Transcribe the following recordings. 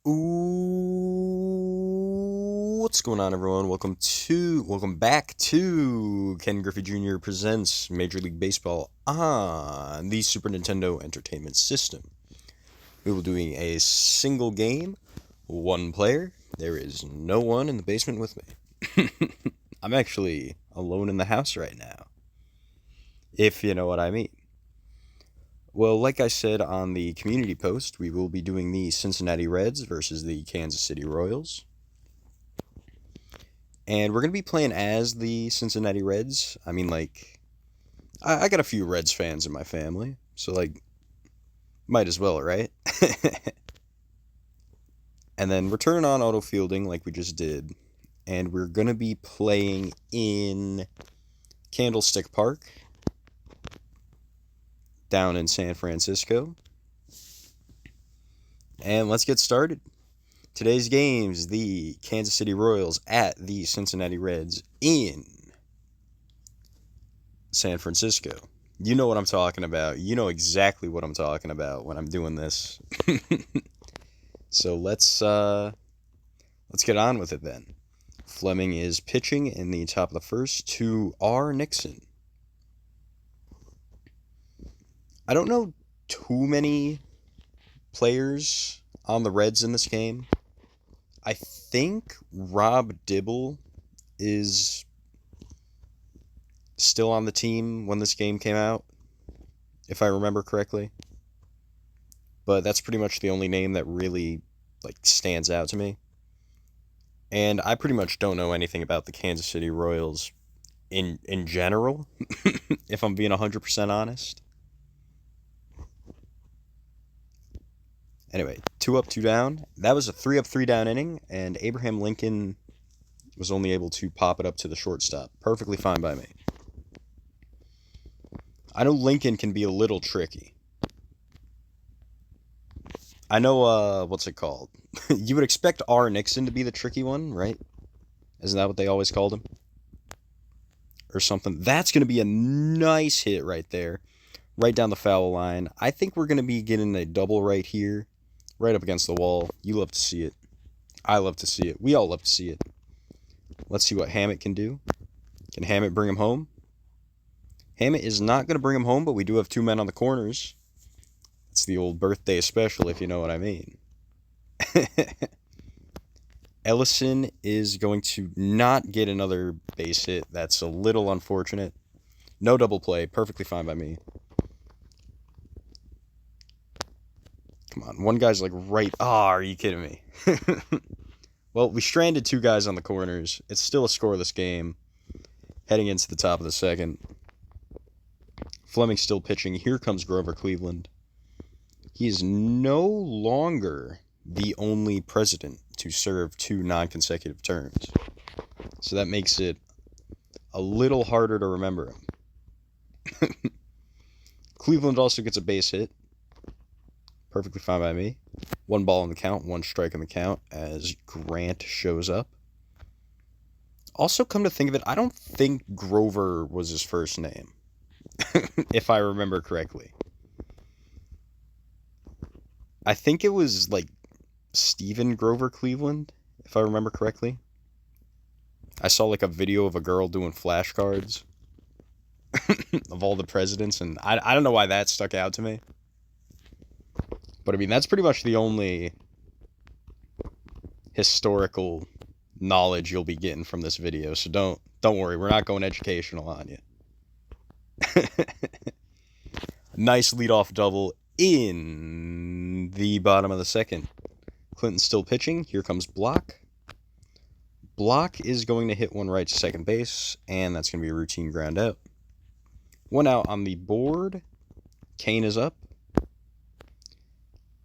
Ooh, what's going on, everyone? Welcome back to Ken Griffey Jr. presents Major League Baseball on the Super Nintendo Entertainment System. We will be doing a single game, one player. There is no one in the basement with me. I'm actually alone in the house right now, if you know what I mean. Well, like I said on the community post, we will be doing the Cincinnati Reds versus the Kansas City Royals. And we're going to be playing as the Cincinnati Reds. I mean, I got a few Reds fans in my family, so, might as well, right? And then we're turning on auto fielding like we just did. And we're going to be playing in Candlestick Park down in San Francisco. And let's get started. Today's games, the Kansas City Royals at the Cincinnati Reds in San Francisco. You know what I'm talking about. You know exactly what I'm talking about when I'm doing this. So let's get on with it then. Fleming is pitching in the top of the first to R. Nixon. I don't know too many players on the Reds in this game. I think Rob Dibble is still on the team when this game came out, if I remember correctly. But that's pretty much the only name that really stands out to me. And I pretty much don't know anything about the Kansas City Royals in general, if I'm being 100% honest. Anyway, 2 up, 2 down. That was a 3 up, 3 down inning, and Abraham Lincoln was only able to pop it up to the shortstop. Perfectly fine by me. I know Lincoln can be a little tricky. I know, what's it called? You would expect R. Nixon to be the tricky one, right? Isn't that what they always called him? Or something. That's going to be a nice hit right there. Right down the foul line. I think we're going to be getting a double right here. Right up against the wall. You love to see it. I love to see it. We all love to see it. Let's see what Hammett can do. Can Hammett bring him home? Hammett is not going to bring him home, but we do have 2 men on the corners. It's the old birthday special, if you know what I mean. Ellison is going to not get another base hit. That's a little unfortunate. No double play. Perfectly fine by me. Come on. One guy's right. Ah, are you kidding me? Well, we stranded 2 guys on the corners. It's still a scoreless game. Heading into the top of the second. Fleming still pitching. Here comes Grover Cleveland. He is no longer the only president to serve 2 non-consecutive terms. So that makes it a little harder to remember him. Cleveland also gets a base hit. Perfectly fine by me. 1 ball on the count, 1 strike on the count as Grant shows up. Also, come to think of it, I don't think Grover was his first name, if I remember correctly. I think it was Stephen Grover Cleveland, if I remember correctly. I saw a video of a girl doing flashcards of all the presidents, and I don't know why that stuck out to me. But I mean, that's pretty much the only historical knowledge you'll be getting from this video, so don't worry, we're not going educational on you. Nice leadoff double in the bottom of the second. Clinton's still pitching. Here comes Block. Block is going to hit one right to second base, and that's going to be a routine ground out. 1 out on the board. Kane is up.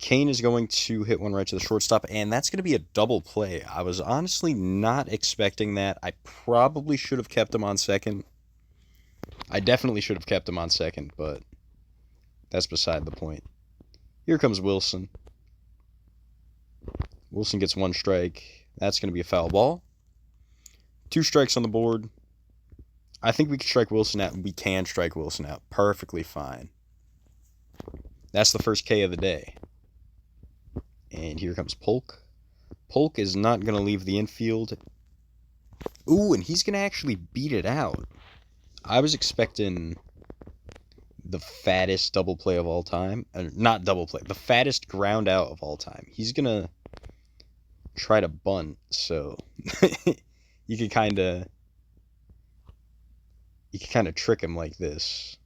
Kane is going to hit one right to the shortstop, and that's going to be a double play. I was honestly not expecting that. I probably should have kept him on second. I definitely should have kept him on second, but that's beside the point. Here comes Wilson. Wilson gets 1 strike. That's going to be a foul ball. 2 strikes on the board. I think we can strike Wilson out. We can strike Wilson out. Perfectly fine. That's the first K of the day. And here comes Polk. Polk is not going to leave the infield. Ooh, and he's going to actually beat it out. I was expecting the fattest double play of all time. Not double play, the fattest ground out of all time. He's going to try to bunt, so you could kind of trick him like this.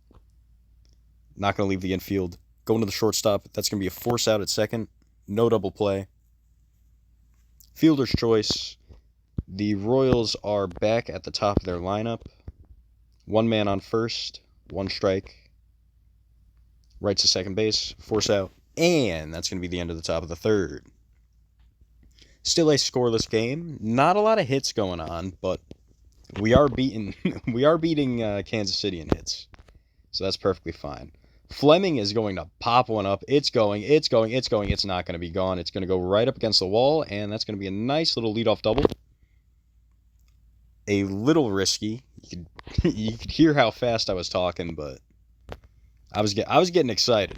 Not going to leave the infield. Going to the shortstop. That's going to be a force out at second. No double play. Fielder's choice. The Royals are back at the top of their lineup. One man on first. One strike. Right to second base. Force out. And that's going to be the end of the top of the third. Still a scoreless game. Not a lot of hits going on, but we are beating Kansas City in hits. So that's perfectly fine. Fleming is going to pop one up. It's going. It's not going to be gone. It's going to go right up against the wall, and that's going to be a nice little leadoff double. A little risky. You could hear how fast I was talking, but I was getting excited.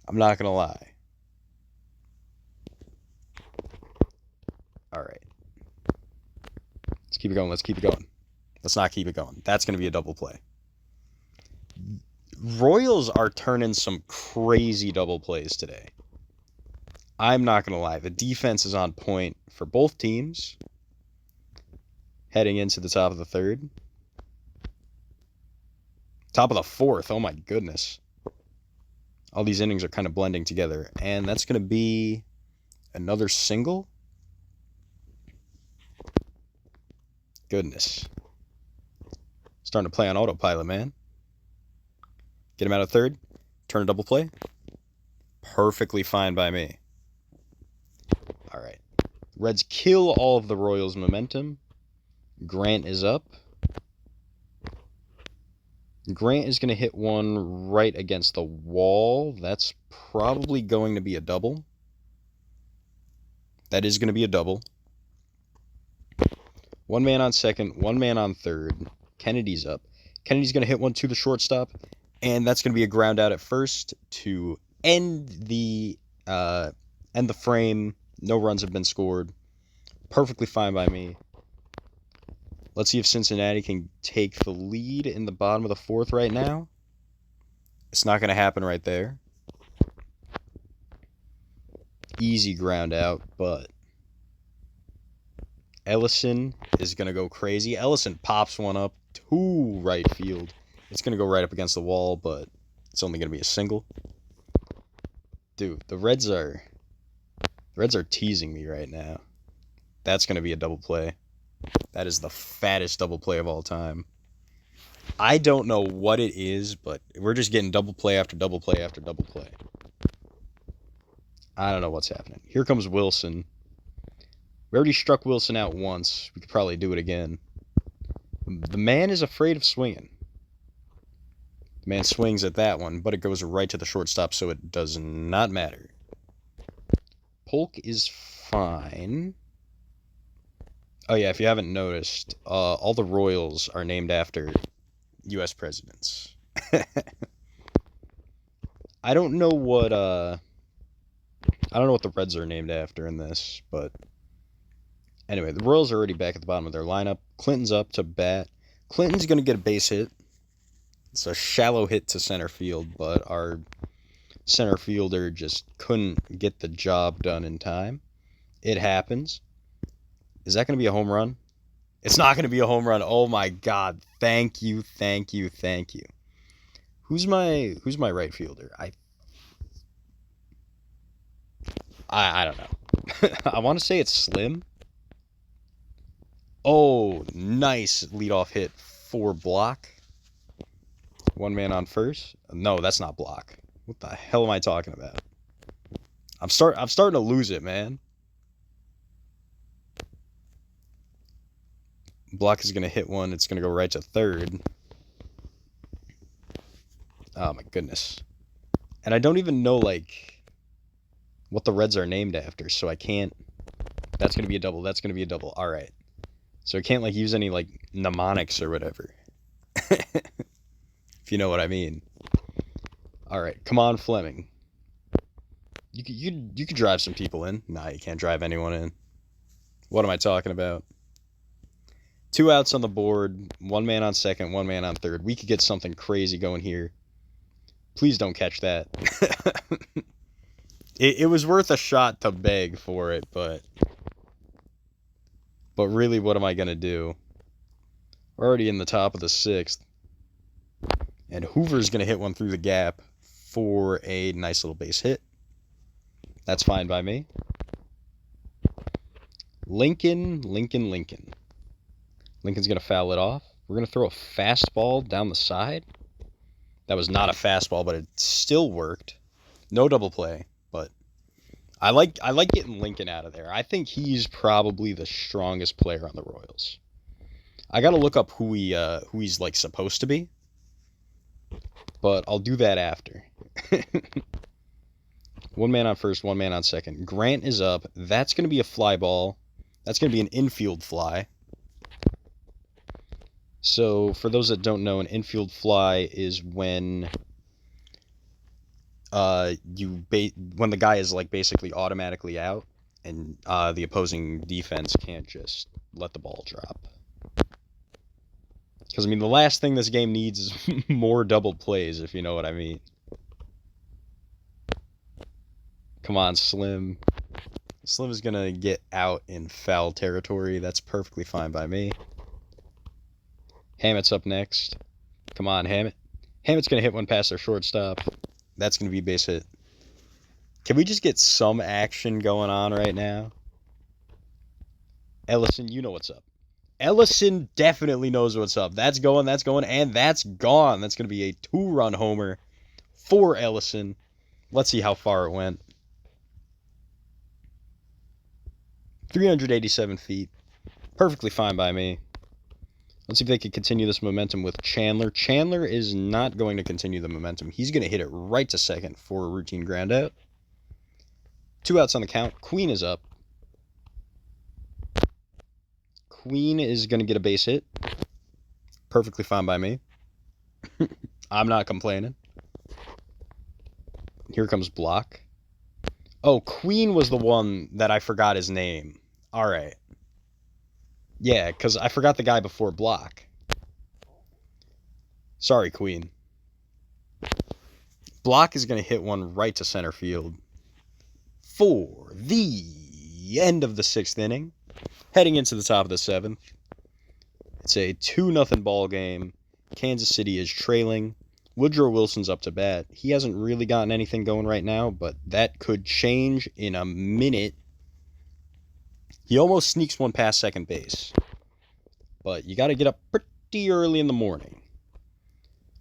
I'm not going to lie. All right. Let's keep it going. Let's not keep it going. That's going to be a double play. Royals are turning some crazy double plays today. I'm not going to lie. The defense is on point for both teams. Heading into the top of the third. Top of the fourth. Oh my goodness. All these innings are kind of blending together. And that's going to be another single. Goodness. Starting to play on autopilot, man. Get him out of third. Turn a double play. Perfectly fine by me. All right. Reds kill all of the Royals' momentum. Grant is up. Grant is going to hit one right against the wall. That's probably going to be a double. That is going to be a double. One man on second, one man on third. Kennedy's up. Kennedy's going to hit one to the shortstop. And that's going to be a ground out at first to end the frame. No runs have been scored. Perfectly fine by me. Let's see if Cincinnati can take the lead in the bottom of the fourth right now. It's not going to happen right there. Easy ground out, but Ellison is going to go crazy. Ellison pops one up to right field. It's going to go right up against the wall, but it's only going to be a single. Dude, the Reds are teasing me right now. That's going to be a double play. That is the fattest double play of all time. I don't know what it is, but we're just getting double play after double play after double play. I don't know what's happening. Here comes Wilson. We already struck Wilson out once. We could probably do it again. The man is afraid of swinging. The man swings at that one, but it goes right to the shortstop, so it does not matter. Polk is fine. Oh yeah, if you haven't noticed, all the Royals are named after U.S. presidents. I don't know what the Reds are named after in this, but anyway, the Royals are already back at the bottom of their lineup. Clinton's up to bat. Clinton's going to get a base hit. It's a shallow hit to center field, but our center fielder just couldn't get the job done in time. It happens. Is that going to be a home run? It's not going to be a home run. Oh my God. Thank you. Who's my right fielder? I don't know. I want to say it's Slim. Oh, nice leadoff hit for block. One man on first. No, that's not block. What the hell am I talking about? I'm starting to lose it, man. Block is going to hit one. It's going to go right to third. Oh, my goodness. And I don't even know, what the Reds are named after, so I can't... That's going to be a double. That's going to be a double. All right. So I can't, use any, mnemonics or whatever. If you know what I mean. All right. Come on, Fleming. You could drive some people in. Nah, you can't drive anyone in. What am I talking about? 2 outs on the board, 1 man on second, 1 man on third. We could get something crazy going here. Please don't catch that. It was worth a shot to beg for it, but really, what am I going to do? We're already in the top of the 6th. And Hoover's going to hit one through the gap for a nice little base hit. That's fine by me. Lincoln's going to foul it off. We're going to throw a fastball down the side. That was not a fastball, but it still worked. No double play, but I like getting Lincoln out of there. I think he's probably the strongest player on the Royals. I got to look up who he's like supposed to be, but I'll do that after. 1 man on first, 1 man on second. Grant is up. That's going to be a fly ball. That's going to be an infield fly. So, for those that don't know, an infield fly is when when the guy is like basically automatically out, and the opposing defense can't just let the ball drop. Because I mean, the last thing this game needs is more double plays, if you know what I mean. Come on, Slim. Slim is gonna get out in foul territory. That's perfectly fine by me. Hammett's up next. Come on, Hammett. Hammett's going to hit one past their shortstop. That's going to be a base hit. Can we just get some action going on right now? Ellison, you know what's up. Ellison definitely knows what's up. That's going, and that's gone. That's going to be a 2-run homer for Ellison. Let's see how far it went. 387 feet. Perfectly fine by me. Let's see if they can continue this momentum with Chandler. Chandler is not going to continue the momentum. He's going to hit it right to second for a routine ground out. 2 outs on the count. Queen is up. Queen is going to get a base hit. Perfectly fine by me. I'm not complaining. Here comes Block. Oh, Queen was the one that I forgot his name. All right. Yeah, because I forgot the guy before Block. Sorry, Queen. Block is going to hit one right to center field for the end of the 6th inning. Heading into the top of the 7th. It's a 2-0 ball game. Kansas City is trailing. Woodrow Wilson's up to bat. He hasn't really gotten anything going right now, but that could change in a minute. He almost sneaks one past second base. But you got to get up pretty early in the morning.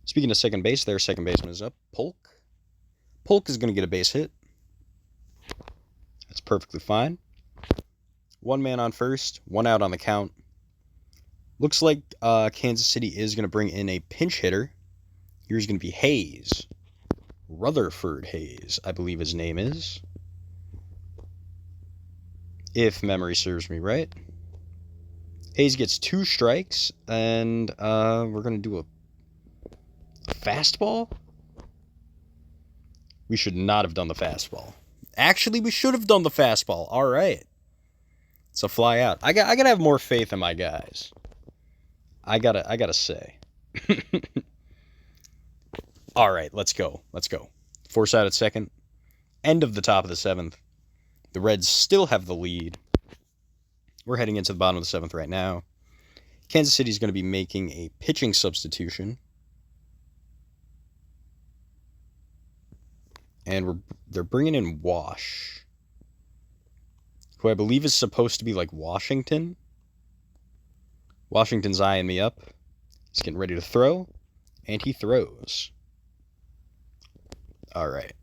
Speaking of second base, their second baseman is up. Polk. Polk is going to get a base hit. That's perfectly fine. 1 man on first, 1 out on the count. Looks like Kansas City is going to bring in a pinch hitter. Here's going to be Hayes. Rutherford Hayes, I believe his name is. If memory serves me right. Hayes gets 2 strikes, and we're going to do a fastball? We should not have done the fastball. Actually, we should have done the fastball. All right. It's a fly out. I gotta have more faith in my guys. I gotta say. All right, let's go. Force out at second. End of the top of the 7th. The Reds still have the lead. We're heading into the bottom of the 7th right now. Kansas City's going to be making a pitching substitution. And they're bringing in Wash, who I believe is supposed to be like Washington. Washington's eyeing me up. He's getting ready to throw, and he throws. All right.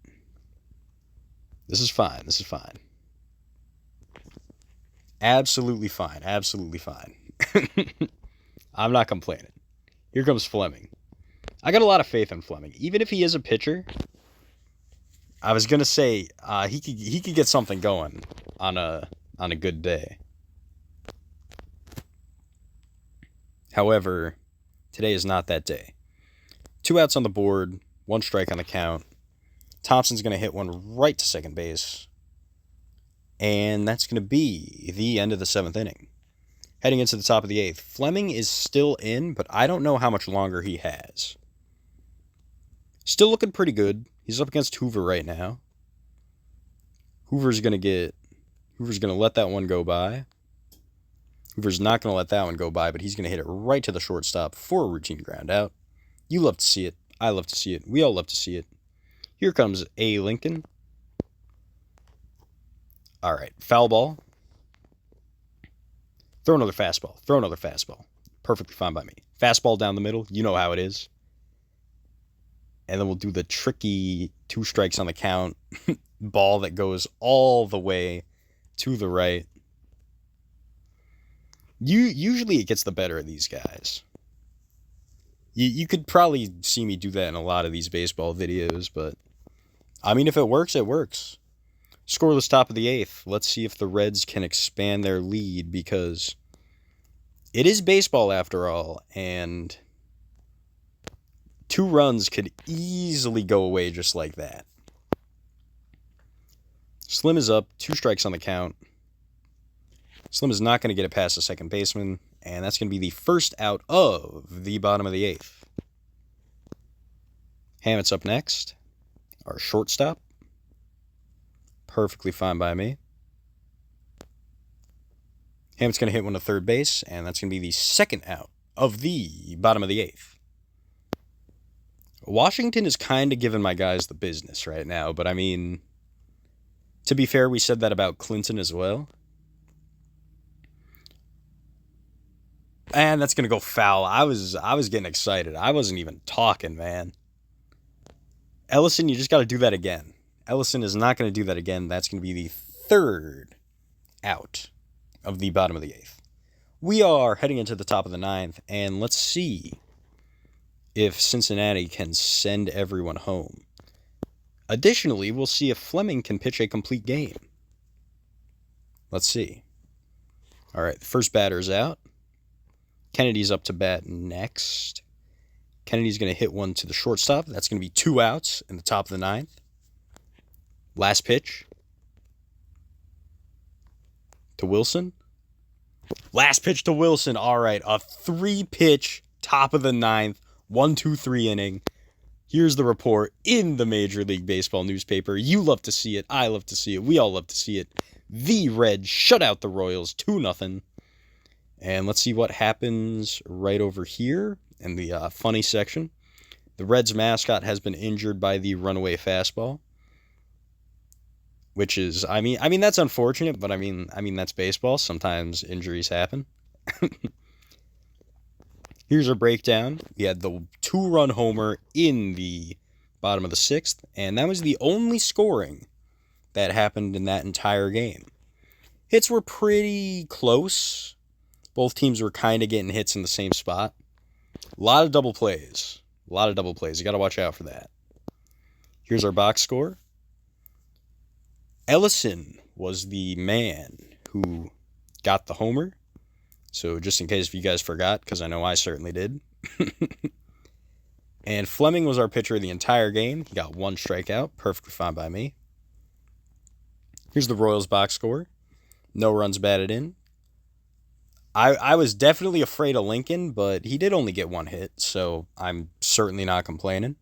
This is fine. Absolutely fine. I'm not complaining. Here comes Fleming. I got a lot of faith in Fleming. Even if he is a pitcher, I was going to say he could get something going on a good day. However, today is not that day. 2 outs on the board, 1 strike on the count. Thompson's going to hit one right to second base. And that's going to be the end of the 7th inning. Heading into the top of the 8th. Fleming is still in, but I don't know how much longer he has. Still looking pretty good. He's up against Hoover right now. Hoover's going to let that one go by. Hoover's not going to let that one go by, but he's going to hit it right to the shortstop for a routine ground out. You love to see it. I love to see it. We all love to see it. Here comes A. Lincoln. All right, foul ball. Throw another fastball. Perfectly fine by me. Fastball down the middle. You know how it is. And then we'll do the tricky 2 strikes on the count. Ball that goes all the way to the right. Usually it gets the better of these guys. You could probably see me do that in a lot of these baseball videos, but I mean, if it works, it works. Scoreless top of the 8th. Let's see if the Reds can expand their lead, because it is baseball after all, and 2 runs could easily go away just like that. Slim is up, 2 strikes on the count. Slim is not going to get it past the second baseman, and that's going to be the first out of the bottom of the 8th. Hammett's up next, our shortstop. Perfectly fine by me. Hammett's going to hit one to third base, and that's going to be the second out of the bottom of the 8th. Washington is kind of giving my guys the business right now, but I mean, to be fair, we said that about Clinton as well. And that's going to go foul. I was getting excited. I wasn't even talking, man. Ellison, you just got to do that again. Ellison is not going to do that again. That's going to be the third out of the bottom of the 8th. We are heading into the top of the 9th, and let's see if Cincinnati can send everyone home. Additionally, we'll see if Fleming can pitch a complete game. Let's see. All right, the first batter's out. Kennedy's up to bat next. Kennedy's going to hit one to the shortstop. That's going to be 2 outs in the top of the 9th. Last pitch to Wilson. Last pitch to Wilson. All right, a 3-pitch top of the 9th, 1-2-3 inning. Here's the report in the Major League Baseball newspaper. You love to see it. I love to see it. We all love to see it. The Reds shut out the Royals 2-0. And let's see what happens right over here in the funny section. The Reds mascot has been injured by the runaway fastball, which is, I mean that's unfortunate, but I mean that's baseball. Sometimes injuries happen. Here's our breakdown. We had the 2-run homer in the bottom of the 6th, and that was the only scoring that happened in that entire game. Hits were pretty close. Both teams were kind of getting hits in the same spot. A lot of double plays. You got to watch out for that. Here's our box score. Ellison was the man who got the homer. So just in case if you guys forgot, because I know I certainly did. And Fleming was our pitcher the entire game. He got 1 strikeout. Perfectly fine by me. Here's the Royals box score. No runs batted in. I was definitely afraid of Lincoln, but he did only get 1 hit, so I'm certainly not complaining.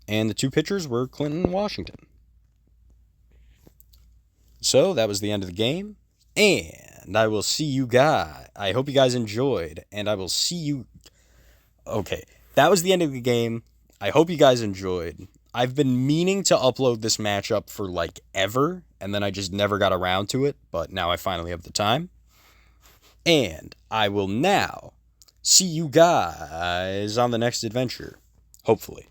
And the 2 pitchers were Clinton and Washington. So that was the end of the game, and I will see you guys. I hope you guys enjoyed, and I will see you. Okay, that was the end of the game. I hope you guys enjoyed. I've been meaning to upload this matchup for like ever, and then I just never got around to it, but now I finally have the time. And I will now see you guys on the next adventure, hopefully.